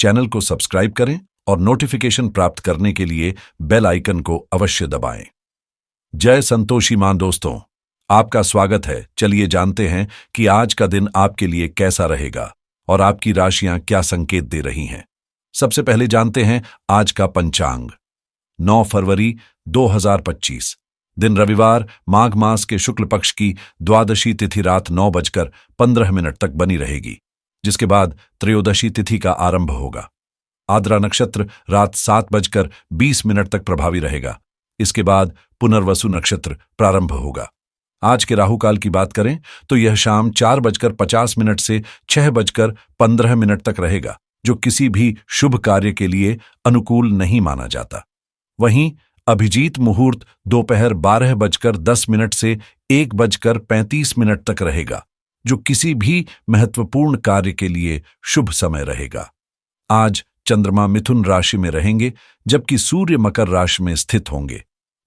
Channel को subscribe करें और नोटिफिकेशन प्राप्त करने के लिए बेल आइकन को अवश्य दबाएं। जय संतोषी मां दोस्तों, आपका स्वागत है। चलिए जानते हैं कि आज का दिन आपके लिए कैसा रहेगा और आपकी राशियां क्या संकेत दे रही हैं। सबसे पहले जानते हैं आज का पंचांग। 9 फरवरी 2025, दिन रविवार, माघ मास के शुक्ल पक्ष की द्वादशी तिथि रात 9:15 तक बनी रहेगी, जिसके बाद त्रयोदशी तिथि का आरंभ होगा। आद्रा नक्षत्र रात 7:20 तक प्रभावी रहेगा। इसके बाद पुनर्वसु नक्षत्र प्रारंभ होगा। आज के राहुकाल की बात करें तो यह शाम 4:50 से 6:15 तक रहेगा, जो किसी भी शुभ कार्य के लिए अनुकूल नहीं माना जाता। वहीं अभिजीत मुहूर्त दोपहर 12:10 से 1:35 तक रहेगा, जो किसी भी महत्वपूर्ण कार्य के लिए शुभ समय रहेगा। आज चंद्रमा मिथुन राशि में रहेंगे, जबकि सूर्य मकर राशि में स्थित होंगे।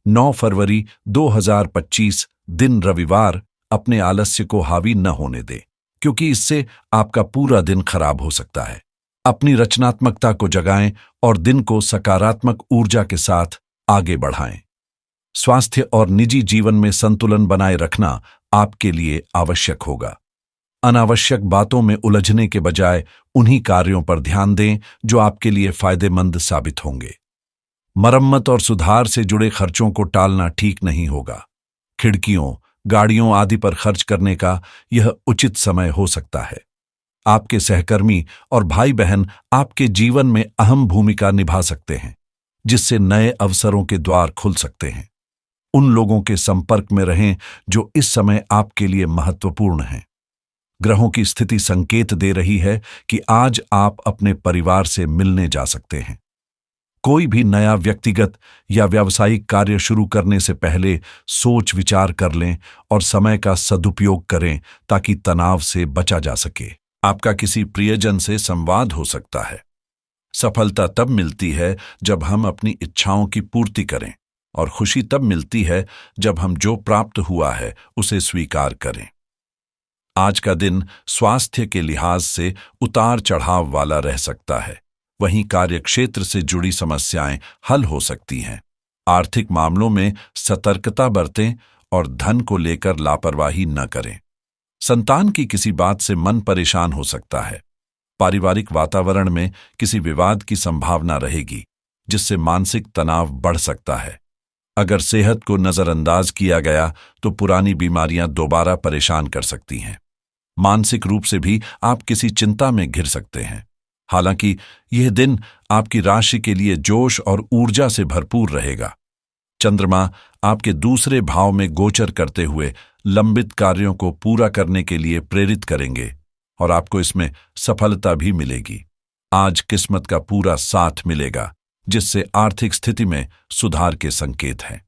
9 फरवरी 2025, दिन रविवार, अपने आलस्य को हावी न होने दें, क्योंकि इससे आपका पूरा दिन खराब हो सकता है। अपनी रचनात्मकता को जगाएं और दिन को सकारात्मक ऊर्जा के साथ आगे बढ़ाएं। स्वास्थ्य और निजी जीवन में संतुलन बनाए रखना आपके लिए आवश्यक होगा। अनावश्यक बातों में उलझने के बजाय उन्हीं कार्यों पर ध्यान दें जो आपके लिए फायदेमंद साबित होंगे। मरम्मत और सुधार से जुड़े खर्चों को टालना ठीक नहीं होगा। खिड़कियों, गाड़ियों आदि पर खर्च करने का यह उचित समय हो सकता है। आपके सहकर्मी और भाई बहन आपके जीवन में अहम भूमिका निभा सकते हैं, जिससे नए अवसरों के द्वार खुल सकते हैं। उन लोगों के संपर्क में रहें जो इस समय आपके लिए महत्वपूर्ण हैं। ग्रहों की स्थिति संकेत दे रही है कि आज आप अपने परिवार से मिलने जा सकते हैं। कोई भी नया व्यक्तिगत या व्यावसायिक कार्य शुरू करने से पहले सोच विचार कर लें और समय का सदुपयोग करें ताकि तनाव से बचा जा सके। आपका किसी प्रियजन से संवाद हो सकता है। सफलता तब मिलती है जब हम अपनी इच्छाओं की पूर्ति करें, और खुशी तब मिलती है जब हम जो प्राप्त हुआ है उसे स्वीकार करें। आज का दिन स्वास्थ्य के लिहाज से उतार चढ़ाव वाला रह सकता है। वहीं कार्यक्षेत्र से जुड़ी समस्याएं हल हो सकती हैं। आर्थिक मामलों में सतर्कता बरतें और धन को लेकर लापरवाही न करें। संतान की किसी बात से मन परेशान हो सकता है। पारिवारिक वातावरण में किसी विवाद की संभावना रहेगी, जिससे मानसिक तनाव बढ़ सकता है। अगर सेहत को नजरअंदाज किया गया तो पुरानी बीमारियां दोबारा परेशान कर सकती हैं। मानसिक रूप से भी आप किसी चिंता में घिर सकते हैं। हालांकि यह दिन आपकी राशि के लिए जोश और ऊर्जा से भरपूर रहेगा। चंद्रमा आपके दूसरे भाव में गोचर करते हुए लंबित कार्यों को पूरा करने के लिए प्रेरित करेंगे और आपको इसमें सफलता भी मिलेगी। आज किस्मत का पूरा साथ मिलेगा, जिससे आर्थिक स्थिति में सुधार के संकेत हैं।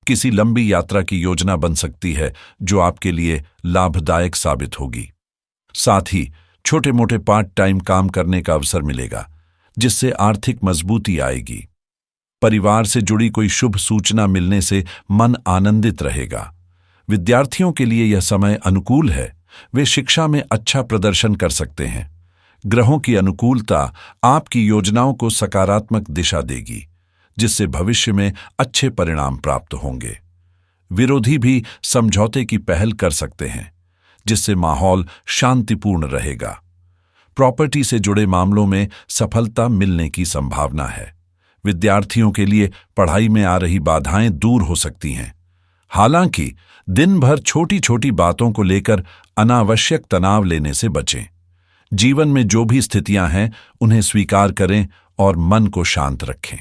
किसी लंबी यात्रा की योजना बन सकती है जो आपके लिए लाभदायक साबित होगी। साथ ही छोटे मोटे पार्ट टाइम काम करने का अवसर मिलेगा, जिससे आर्थिक मजबूती आएगी। परिवार से जुड़ी कोई शुभ सूचना मिलने से मन आनंदित रहेगा। विद्यार्थियों के लिए यह समय अनुकूल है। वे शिक्षा में अच्छा प्रदर्शन कर सकते हैं। ग्रहों की अनुकूलता आपकी योजनाओं को सकारात्मक दिशा देगी, जिससे भविष्य में अच्छे परिणाम प्राप्त होंगे। विरोधी भी समझौते की पहल कर सकते हैं, जिससे माहौल शांतिपूर्ण रहेगा। प्रॉपर्टी से जुड़े मामलों में सफलता मिलने की संभावना है। विद्यार्थियों के लिए पढ़ाई में आ रही बाधाएं दूर हो सकती हैं। हालांकि दिन भर छोटी छोटी बातों को लेकर अनावश्यक तनाव लेने से बचें। जीवन में जो भी स्थितियां हैं उन्हें स्वीकार करें और मन को शांत रखें।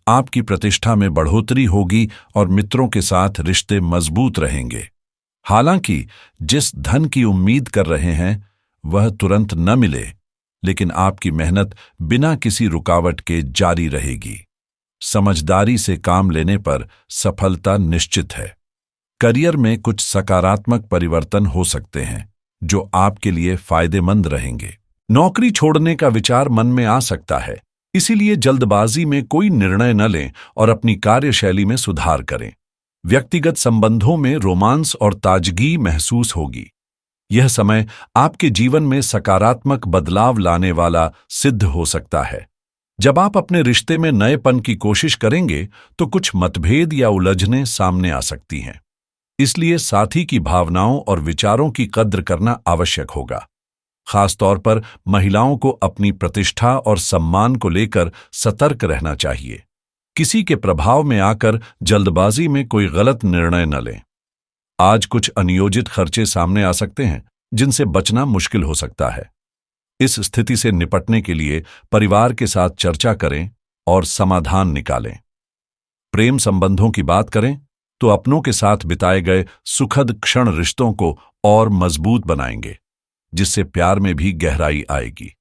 आपकी प्रतिष्ठा में बढ़ोतरी होगी और मित्रों के साथ रिश्ते मजबूत रहेंगे। हालांकि जिस धन की उम्मीद कर रहे हैं वह तुरंत न मिले, लेकिन आपकी मेहनत बिना किसी रुकावट के जारी रहेगी। समझदारी से काम लेने पर सफलता निश्चित है। करियर में कुछ सकारात्मक परिवर्तन हो सकते हैं जो आपके लिए फायदेमंद रहेंगे। नौकरी छोड़ने का विचार मन में आ सकता है, इसीलिए जल्दबाजी में कोई निर्णय न लें और अपनी कार्यशैली में सुधार करें। व्यक्तिगत संबंधों में रोमांस और ताजगी महसूस होगी। यह समय आपके जीवन में सकारात्मक बदलाव लाने वाला सिद्ध हो सकता है। जब आप अपने रिश्ते में नएपन की कोशिश करेंगे तो कुछ मतभेद या उलझनें सामने आ सकती हैं। इसलिए साथी की भावनाओं और विचारों की कद्र करना आवश्यक होगा। खासतौर पर महिलाओं को अपनी प्रतिष्ठा और सम्मान को लेकर सतर्क रहना चाहिए। किसी के प्रभाव में आकर जल्दबाजी में कोई गलत निर्णय न लें। आज कुछ अनियोजित खर्चे सामने आ सकते हैं जिनसे बचना मुश्किल हो सकता है। इस स्थिति से निपटने के लिए परिवार के साथ चर्चा करें और समाधान निकालें। प्रेम संबंधों की बात करें तो अपनों के साथ बिताए गए सुखद क्षण रिश्तों को और मजबूत बनाएंगे, जिससे प्यार में भी गहराई आएगी।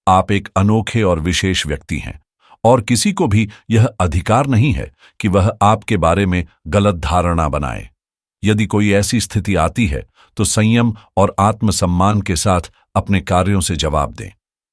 आप एक अनोखे और विशेष व्यक्ति हैं और किसी को भी यह अधिकार नहीं है कि वह आपके बारे में गलत धारणा बनाए। यदि कोई ऐसी स्थिति आती है तो संयम और आत्मसम्मान के साथ अपने कार्यों से जवाब दें।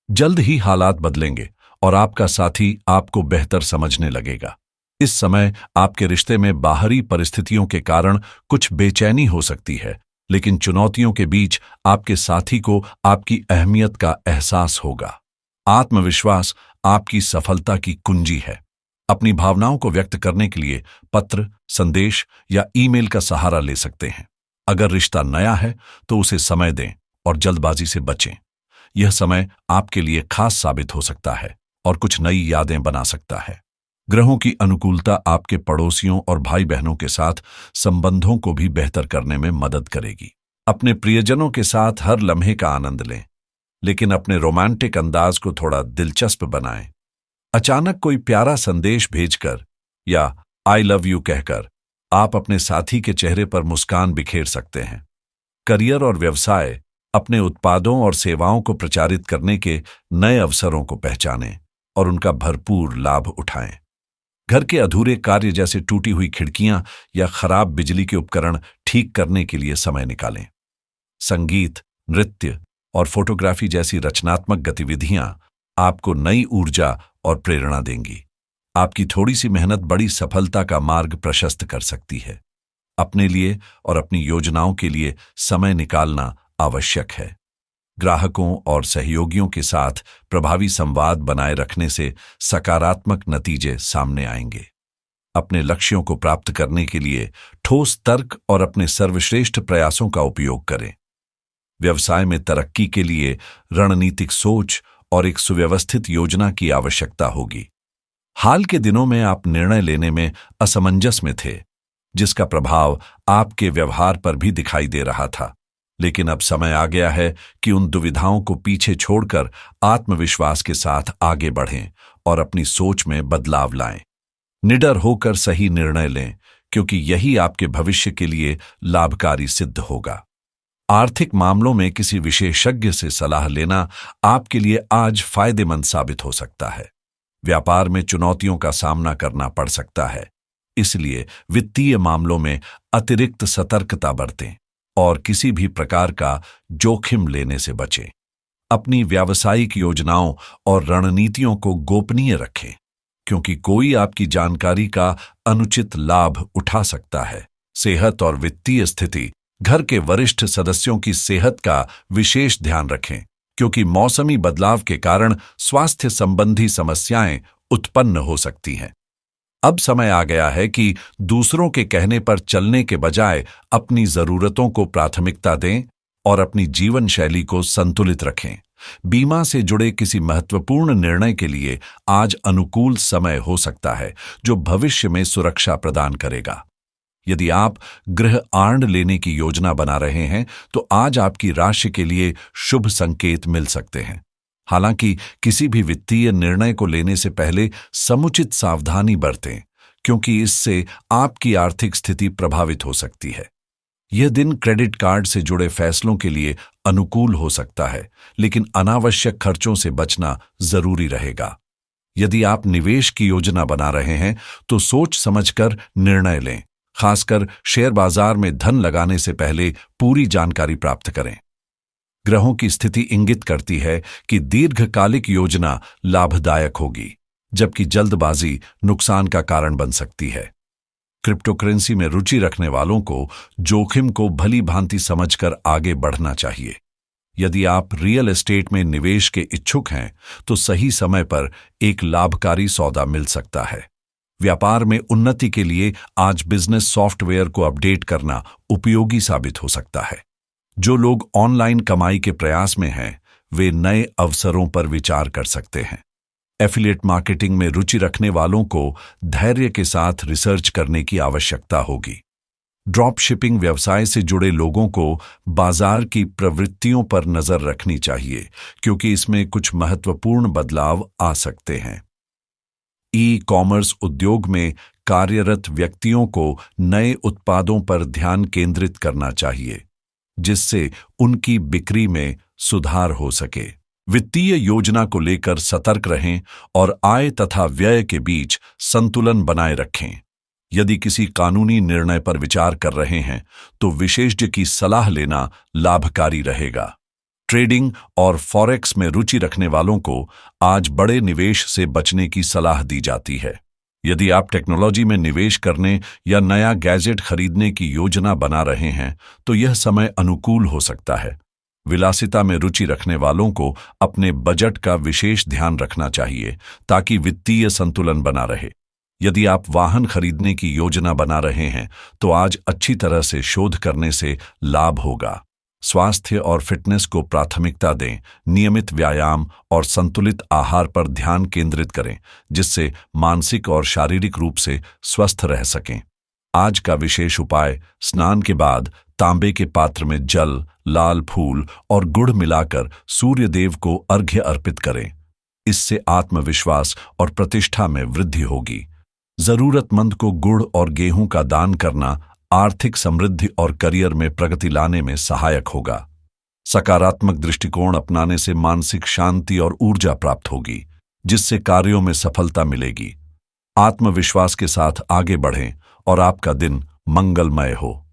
जल्द ही हालात बदलेंगे और आपका साथी आपको बेहतर समझने लगेगा। इस समय आपके रिश्ते में बाहरी परिस्थितियों के कारण कुछ बेचैनी हो सकती है, लेकिन चुनौतियों के बीच आपके साथी को आपकी अहमियत का एहसास होगा। आत्मविश्वास आपकी सफलता की कुंजी है। अपनी भावनाओं को व्यक्त करने के लिए पत्र, संदेश या ईमेल का सहारा ले सकते हैं। अगर रिश्ता नया है तो उसे समय दें और जल्दबाजी से बचें। यह समय आपके लिए खास साबित हो सकता है और कुछ नई यादें बना सकता है। ग्रहों की अनुकूलता आपके पड़ोसियों और भाई बहनों के साथ संबंधों को भी बेहतर करने में मदद करेगी। अपने प्रियजनों के साथ हर लम्हे का आनंद लें, लेकिन अपने रोमांटिक अंदाज को थोड़ा दिलचस्प बनाएं। अचानक कोई प्यारा संदेश भेजकर या आई लव यू कहकर आप अपने साथी के चेहरे पर मुस्कान बिखेर सकते हैं। करियर और व्यवसाय, अपने उत्पादों और सेवाओं को प्रचारित करने के नए अवसरों को पहचानें और उनका भरपूर लाभ उठाएं। घर के अधूरे कार्य जैसे टूटी हुई खिड़कियां या खराब बिजली के उपकरण ठीक करने के लिए समय निकालें। संगीत, नृत्य और फोटोग्राफी जैसी रचनात्मक गतिविधियां आपको नई ऊर्जा और प्रेरणा देंगी। आपकी थोड़ी सी मेहनत बड़ी सफलता का मार्ग प्रशस्त कर सकती है। अपने लिए और अपनी योजनाओं के लिए समय निकालना आवश्यक है। ग्राहकों और सहयोगियों के साथ प्रभावी संवाद बनाए रखने से सकारात्मक नतीजे सामने आएंगे। अपने लक्ष्यों को प्राप्त करने के लिए ठोस तर्क और अपने सर्वश्रेष्ठ प्रयासों का उपयोग करें। व्यवसाय में तरक्की के लिए रणनीतिक सोच और एक सुव्यवस्थित योजना की आवश्यकता होगी। हाल के दिनों में आप निर्णय लेने में असमंजस में थे, जिसका प्रभाव आपके व्यवहार पर भी दिखाई दे रहा था। लेकिन अब समय आ गया है कि उन दुविधाओं को पीछे छोड़कर आत्मविश्वास के साथ आगे बढ़ें और अपनी सोच में बदलाव लाएं। निडर होकर सही निर्णय लें, क्योंकि यही आपके भविष्य के लिए लाभकारी सिद्ध होगा। आर्थिक मामलों में किसी विशेषज्ञ से सलाह लेना आपके लिए आज फायदेमंद साबित हो सकता है। व्यापार में चुनौतियों का सामना करना पड़ सकता है, इसलिए वित्तीय मामलों में अतिरिक्त सतर्कता बरतें और किसी भी प्रकार का जोखिम लेने से बचें। अपनी व्यावसायिक योजनाओं और रणनीतियों को गोपनीय रखें, क्योंकि कोई आपकी जानकारी का अनुचित लाभ उठा सकता है। सेहत और वित्तीय स्थिति, घर के वरिष्ठ सदस्यों की सेहत का विशेष ध्यान रखें, क्योंकि मौसमी बदलाव के कारण स्वास्थ्य संबंधी समस्याएं उत्पन्न हो सकती हैं। अब समय आ गया है कि दूसरों के कहने पर चलने के बजाय अपनी जरूरतों को प्राथमिकता दें और अपनी जीवन शैली को संतुलित रखें। बीमा से जुड़े किसी महत्वपूर्ण निर्णय के लिए आज अनुकूल समय हो सकता है, जो भविष्य में सुरक्षा प्रदान करेगा। यदि आप गृह आर्ण लेने की योजना बना रहे हैं तो आज आपकी राशि के लिए शुभ संकेत मिल सकते हैं। हालांकि किसी भी वित्तीय निर्णय को लेने से पहले समुचित सावधानी बरतें, क्योंकि इससे आपकी आर्थिक स्थिति प्रभावित हो सकती है। यह दिन क्रेडिट कार्ड से जुड़े फैसलों के लिए अनुकूल हो सकता है, लेकिन अनावश्यक खर्चों से बचना जरूरी रहेगा। यदि आप निवेश की योजना बना रहे हैं तो सोच समझकर निर्णय लें। खासकर शेयर बाजार में धन लगाने से पहले पूरी जानकारी प्राप्त करें। ग्रहों की स्थिति इंगित करती है कि दीर्घकालिक योजना लाभदायक होगी, जबकि जल्दबाजी नुकसान का कारण बन सकती है। क्रिप्टोकरेंसी में रुचि रखने वालों को जोखिम को भली भांति समझकर आगे बढ़ना चाहिए। यदि आप रियल एस्टेट में निवेश के इच्छुक हैं तो सही समय पर एक लाभकारी सौदा मिल सकता है। व्यापार में उन्नति के लिए आज बिजनेस सॉफ्टवेयर को अपडेट करना उपयोगी साबित हो सकता है। जो लोग ऑनलाइन कमाई के प्रयास में हैं, वे नए अवसरों पर विचार कर सकते हैं। एफिलिएट मार्केटिंग में रुचि रखने वालों को धैर्य के साथ रिसर्च करने की आवश्यकता होगी। ड्रॉप शिपिंग व्यवसाय से जुड़े लोगों को बाजार की प्रवृत्तियों पर नजर रखनी चाहिए, क्योंकि इसमें कुछ महत्वपूर्ण बदलाव आ सकते हैं। ई कॉमर्स उद्योग में कार्यरत व्यक्तियों को नए उत्पादों पर ध्यान केंद्रित करना चाहिए, जिससे उनकी बिक्री में सुधार हो सके। वित्तीय योजना को लेकर सतर्क रहें और आय तथा व्यय के बीच संतुलन बनाए रखें। यदि किसी कानूनी निर्णय पर विचार कर रहे हैं तो विशेषज्ञ की सलाह लेना लाभकारी रहेगा। ट्रेडिंग और फॉरेक्स में रुचि रखने वालों को आज बड़े निवेश से बचने की सलाह दी जाती है। यदि आप टेक्नोलॉजी में निवेश करने या नया गैजेट खरीदने की योजना बना रहे हैं तो यह समय अनुकूल हो सकता है। विलासिता में रुचि रखने वालों को अपने बजट का विशेष ध्यान रखना चाहिए ताकि वित्तीय संतुलन बना रहे। यदि आप वाहन खरीदने की योजना बना रहे हैं तो आज अच्छी तरह से शोध करने से लाभ होगा। स्वास्थ्य और फिटनेस को प्राथमिकता दें। नियमित व्यायाम और संतुलित आहार पर ध्यान केंद्रित करें, जिससे मानसिक और शारीरिक रूप से स्वस्थ रह सकें। आज का विशेष उपाय: स्नान के बाद तांबे के पात्र में जल, लाल फूल और गुड़ मिलाकर सूर्य देव को अर्घ्य अर्पित करें। इससे आत्मविश्वास और प्रतिष्ठा में वृद्धि होगी। जरूरतमंद को गुड़ और गेहूं का दान करना आर्थिक समृद्धि और करियर में प्रगति लाने में सहायक होगा। सकारात्मक दृष्टिकोण अपनाने से मानसिक शांति और ऊर्जा प्राप्त होगी, जिससे कार्यों में सफलता मिलेगी। आत्मविश्वास के साथ आगे बढ़ें और आपका दिन मंगलमय हो।